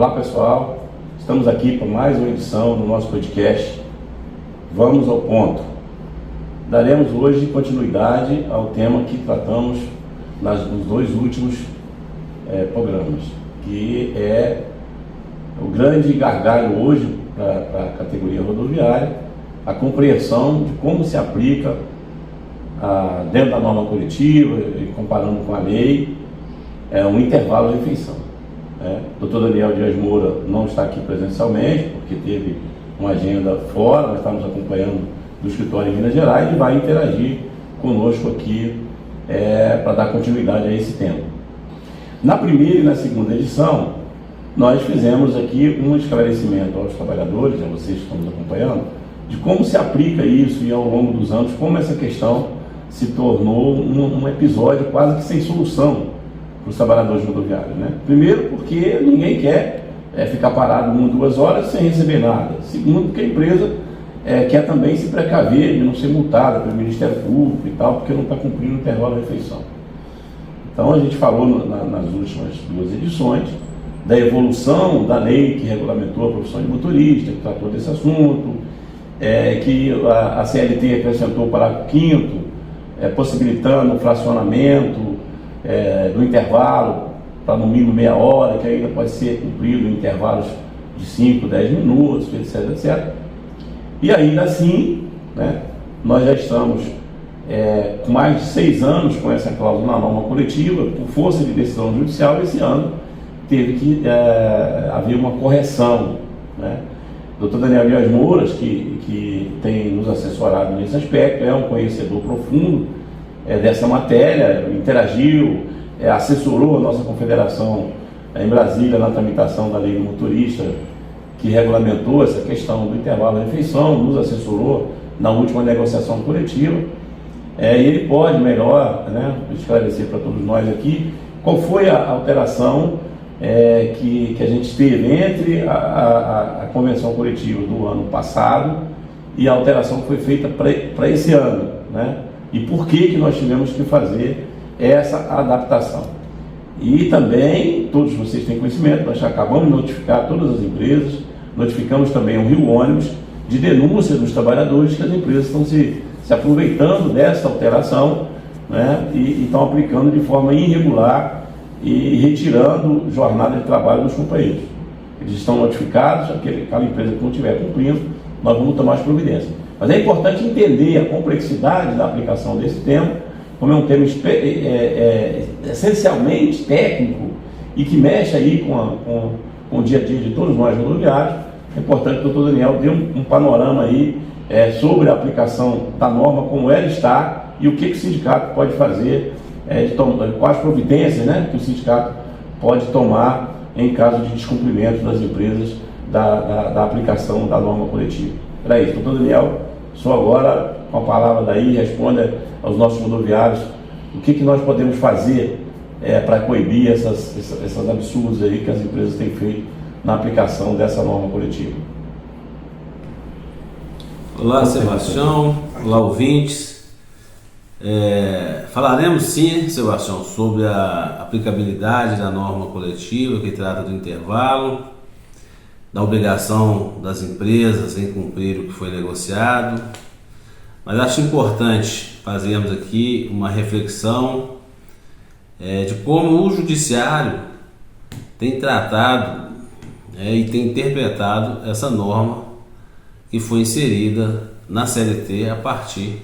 Olá pessoal, estamos aqui para mais uma edição do nosso podcast Vamos ao Ponto. Daremos hoje continuidade ao tema que tratamos nos dois últimos programas, que é o grande gargalo hoje para a categoria rodoviária, a compreensão de como se aplica dentro da norma coletiva e comparando com a lei, um intervalo de refeição. O Dr. Daniel Dias Moura não está aqui presencialmente, porque teve uma agenda fora, nós estamos acompanhando do escritório em Minas Gerais e vai interagir conosco aqui para dar continuidade a esse tema. Na primeira e na segunda edição, nós fizemos aqui um esclarecimento aos trabalhadores, a vocês que estão nos acompanhando, de como se aplica isso e ao longo dos anos, como essa questão se tornou um episódio quase que sem solução para os trabalhadores rodoviários, né? Primeiro, porque ninguém quer ficar parado 1 ou 2 horas sem receber nada. Segundo, porque a empresa quer também se precaver de não ser multada pelo Ministério Público e tal, porque não está cumprindo o intervalo de refeição. Então a gente falou nas últimas 2 edições da evolução da lei que regulamentou a profissão de motorista, que tratou desse assunto, que a CLT acrescentou o parágrafo 5º, possibilitando o fracionamento do intervalo para no mínimo meia hora, que ainda pode ser cumprido em intervalos de 5, 10 minutos, etc, etc. E ainda assim, né, nós já estamos com mais de 6 anos com essa cláusula na norma coletiva, por força de decisão judicial. Esse ano teve que haver uma correção, né? O Dr. Daniel Dias Moura, que tem nos assessorado nesse aspecto, é um conhecedor profundo dessa matéria, interagiu, assessorou a nossa confederação em Brasília na tramitação da lei do motorista, que regulamentou essa questão do intervalo de refeição, nos assessorou na última negociação coletiva, e ele pode melhor, né, esclarecer para todos nós aqui qual foi a alteração que a gente teve entre a convenção coletiva do ano passado e a alteração que foi feita para esse ano, né? E por que nós tivemos que fazer essa adaptação. E também, todos vocês têm conhecimento, nós já acabamos de notificar todas as empresas, notificamos também o Rio Ônibus de denúncia dos trabalhadores que as empresas estão se aproveitando dessa alteração, né, e estão aplicando de forma irregular e retirando jornada de trabalho dos companheiros. Eles estão notificados, aquela empresa que não estiver cumprindo, nós vamos tomar as providências. Mas é importante entender a complexidade da aplicação desse tema, como é um tema essencialmente técnico e que mexe aí com o dia a dia de todos nós rodoviários. É importante que o Dr. Daniel dê um panorama aí sobre a aplicação da norma, como ela está e o que o sindicato pode fazer, quais providências, né, que o sindicato pode tomar em caso de descumprimento das empresas da aplicação da norma coletiva. Para isso, Dr. Daniel, só agora, com a palavra daí, responda aos nossos rodoviários o que nós podemos fazer para coibir essas absurdos aí que as empresas têm feito na aplicação dessa norma coletiva. Olá, Sebastião. Olá, ouvintes. Falaremos sim, Sebastião, sobre a aplicabilidade da norma coletiva que trata do intervalo, da obrigação das empresas em cumprir o que foi negociado, mas acho importante fazermos aqui uma reflexão de como o judiciário tem tratado e tem interpretado essa norma que foi inserida na CLT a partir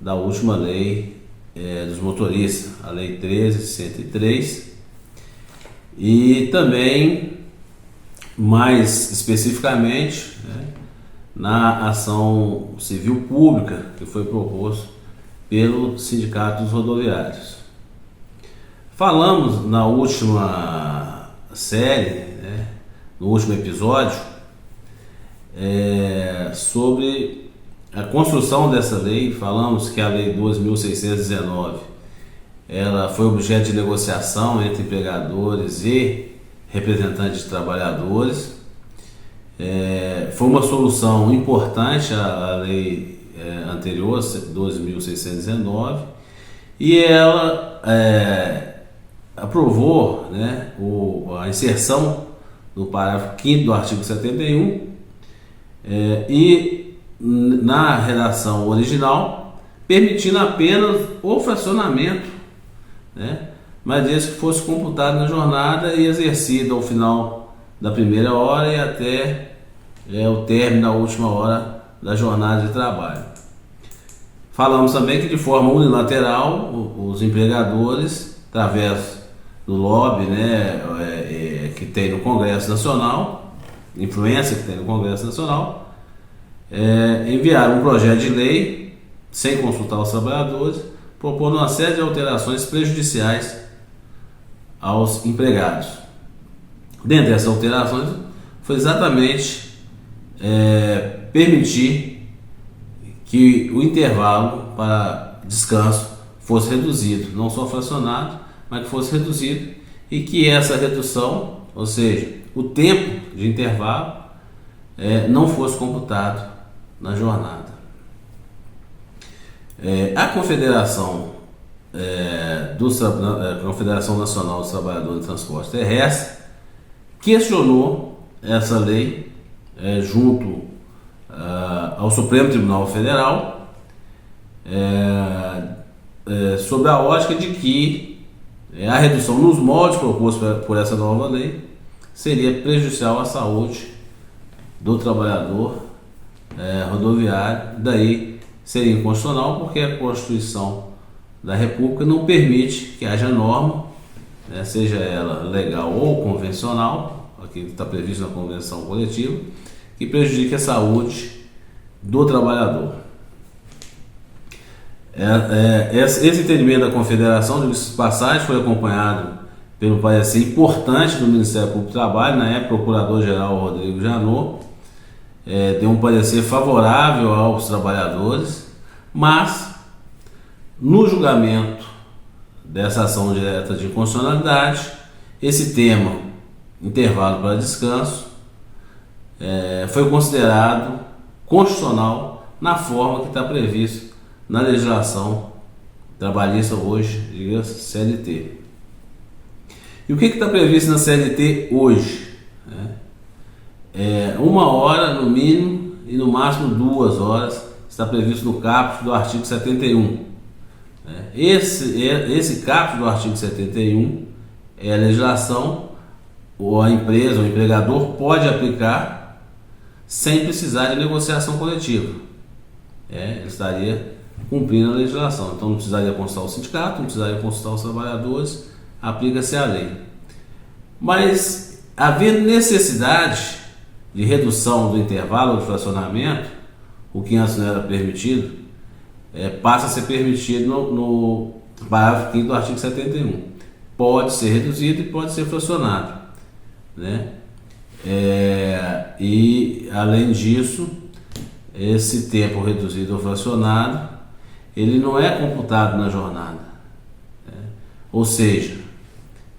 da última lei dos motoristas, a Lei 13.103, e também mais especificamente, na ação civil pública que foi proposto pelo Sindicato dos Rodoviários. Falamos na última série, no último episódio, sobre a construção dessa lei. Falamos que a Lei 2.619 ela foi objeto de negociação entre empregadores e representantes de trabalhadores. Foi uma solução importante à lei anterior, 2.619, e ela aprovou, a inserção do parágrafo 5º do artigo 71, e na redação original, permitindo apenas o fracionamento, né, mas desde que fosse computado na jornada e exercido ao final da primeira hora e até o término da última hora da jornada de trabalho. Falamos também que de forma unilateral os empregadores, através do lobby, né, que tem no Congresso Nacional, influência que tem no Congresso Nacional, enviaram um projeto de lei, sem consultar os trabalhadores, propondo uma série de alterações prejudiciais aos empregados. Dentre essas alterações foi exatamente permitir que o intervalo para descanso fosse reduzido, não só fracionado, mas que fosse reduzido, e que essa redução, ou seja, o tempo de intervalo, não fosse computado na jornada. A Confederação Confederação Nacional dos Trabalhadores de Transporte Terrestre questionou essa lei junto ao Supremo Tribunal Federal, sob a ótica de que a redução nos moldes propostos por essa nova lei seria prejudicial à saúde do trabalhador rodoviário, daí seria inconstitucional, porque a Constituição da República não permite que haja norma, seja ela legal ou convencional, aqui está previsto na convenção coletiva, que prejudique a saúde do trabalhador. Esse entendimento da Confederação de passagem foi acompanhado pelo parecer importante do Ministério Público do Trabalho, na época o Procurador-Geral Rodrigo Janot, deu um parecer favorável aos trabalhadores, mas no julgamento dessa ação direta de inconstitucionalidade, esse tema, intervalo para descanso, foi considerado constitucional na forma que está previsto na legislação trabalhista hoje, diga-se CLT. E o que está previsto na CLT hoje? 1 hora no mínimo e no máximo 2 horas está previsto no caput do artigo 71. Esse caput do artigo 71 é a legislação, ou a empresa, ou o empregador pode aplicar sem precisar de negociação coletiva. Ele estaria cumprindo a legislação, então não precisaria consultar o sindicato, não precisaria consultar os trabalhadores, aplica-se a lei. Mas, havendo necessidade de redução do intervalo de fracionamento, o que antes não era permitido, passa a ser permitido no parágrafo 5º do artigo 71. Pode ser reduzido e pode ser fracionado, né? E, além disso, esse tempo reduzido ou fracionado, ele não é computado na jornada, ou seja,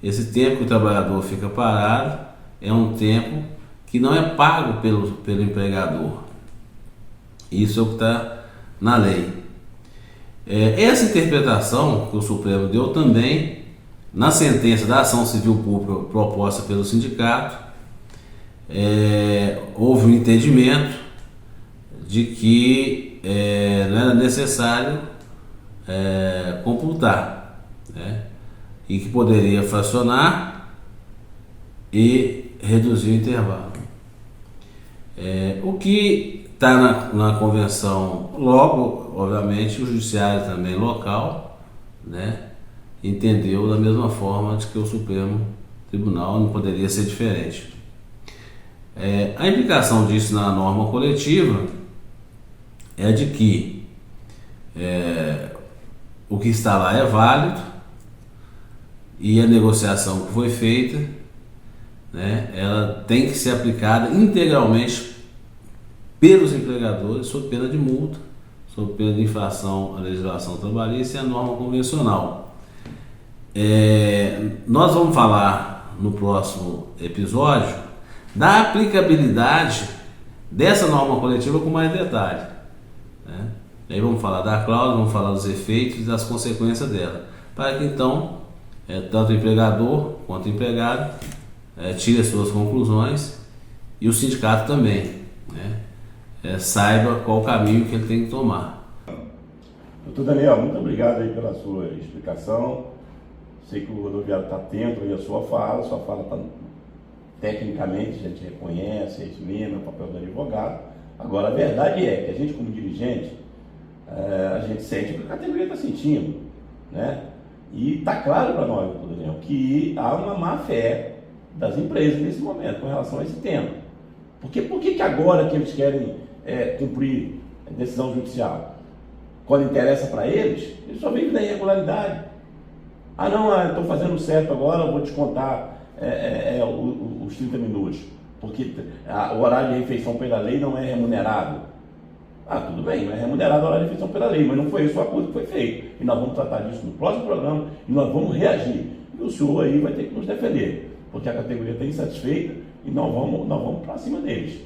esse tempo que o trabalhador fica parado é um tempo que não é pago pelo empregador. Isso é o que está na lei. Essa interpretação que o Supremo deu também na sentença da ação civil pública proposta pelo sindicato, houve um entendimento de que não era necessário computar, e que poderia fracionar e reduzir o intervalo. O que está na convenção, logo, obviamente, o judiciário também local, entendeu da mesma forma de que o Supremo Tribunal não poderia ser diferente. A implicação disso na norma coletiva é de que o que está lá é válido e a negociação que foi feita, ela tem que ser aplicada integralmente pelos empregadores, sob pena de multa, sob pena de infração à legislação trabalhista e à norma convencional. Nós vamos falar no próximo episódio da aplicabilidade dessa norma coletiva com mais detalhe. Aí vamos falar da cláusula, vamos falar dos efeitos e das consequências dela, para que então tanto o empregador quanto o empregado tire as suas conclusões e o sindicato também, né? Saiba qual o caminho que ele tem que tomar. Doutor Daniel, muito obrigado aí pela sua explicação. Sei que o rodoviário está atento aí à sua fala está tecnicamente, a gente reconhece, é isso mesmo, é o papel do advogado. Agora, a verdade é que a gente, como dirigente, a gente sente o que a categoria está sentindo, né? E está claro para nós, doutor Daniel, que há uma má-fé das empresas nesse momento com relação a esse tema. Porque por que agora que eles querem cumprir a decisão judicial? Quando interessa para eles só vivem da irregularidade. Estou fazendo certo agora, vou descontar os 30 minutos, porque o horário de refeição pela lei não é remunerado. Tudo bem, não é remunerado o horário de refeição pela lei, mas não foi esse o acordo que foi feito. E nós vamos tratar disso no próximo programa e nós vamos reagir. E o senhor aí vai ter que nos defender, porque a categoria está insatisfeita e nós vamos para cima deles.